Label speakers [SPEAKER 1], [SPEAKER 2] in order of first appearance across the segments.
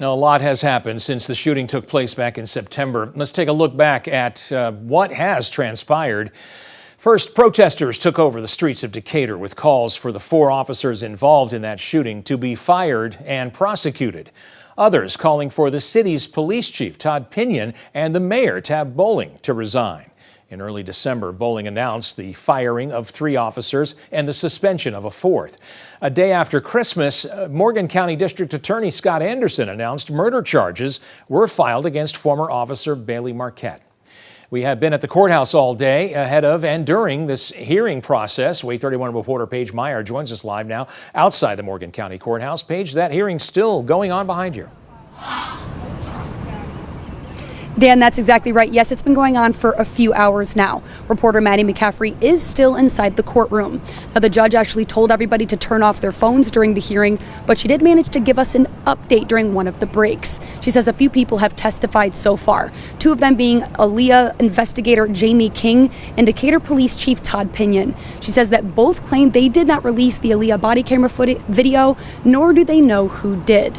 [SPEAKER 1] Now, a lot has happened since the shooting took place back in September. Let's take a look back at what has transpired. First, protesters took over the streets of Decatur with calls for the 4 officers involved in that shooting to be fired and prosecuted. Others calling for the city's police chief, Todd Pinion, and the mayor, Tab Bowling, to resign. In early December, Bowling announced the firing of 3 officers and the suspension of a 4th. A day after Christmas, Morgan County District Attorney Scott Anderson announced murder charges were filed against former officer Bailey Marquette. We have been at the courthouse all day ahead of and during this hearing process. WAAY 31 reporter Paige Meyer joins us live now outside the Morgan County Courthouse. Paige, that hearing's still going on behind you.
[SPEAKER 2] Dan, that's exactly right. Yes, it's been going on for a few hours now. Reporter Maddie McCaffrey is still inside the courtroom. Now, the judge actually told everybody to turn off their phones during the hearing, but she did manage to give us an update during one of the breaks. She says a few people have testified so far, 2 of them being Aaliyah investigator Jamie King and Decatur Police Chief Todd Pinion. She says that both claimed they did not release the Aaliyah body camera video, nor do they know who did.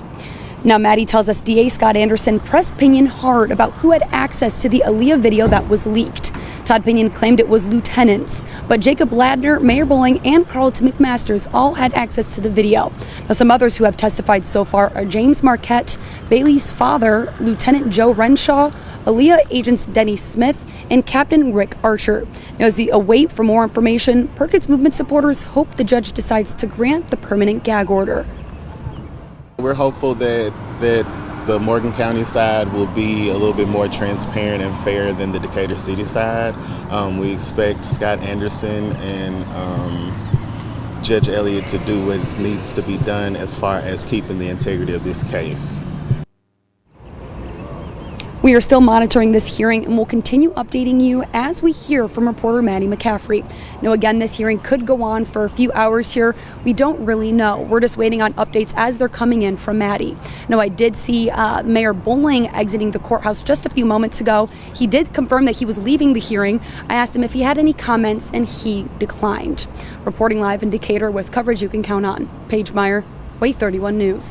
[SPEAKER 2] Now, Maddie tells us DA Scott Anderson pressed Pinion hard about who had access to the Aaliyah video that was leaked. Todd Pinion claimed it was lieutenants, but Jacob Ladner, Mayor Bowling, and Carlton McMasters all had access to the video. Now, some others who have testified so far are James Marquette, Bailey's father, Lieutenant Joe Renshaw, Aaliyah agents Denny Smith, and Captain Rick Archer. Now, as we await for more information, Perkins Movement supporters hope the judge decides to grant the permanent gag order.
[SPEAKER 3] We're hopeful that the Morgan County side will be a little bit more transparent and fair than the Decatur City side. We expect Scott Anderson and Judge Elliott to do what needs to be done as far as keeping the integrity of this case.
[SPEAKER 2] We are still monitoring this hearing and will continue updating you as we hear from reporter Maddie McCaffrey. Now, again, this hearing could go on for a few hours here. We don't really know. We're just waiting on updates as they're coming in from Maddie. Now, I did see Mayor Bowling exiting the courthouse just a few moments ago. He did confirm that he was leaving the hearing. I asked him if he had any comments, and he declined. Reporting live in Decatur with coverage you can count on. Paige Meyer, WAAY 31 News.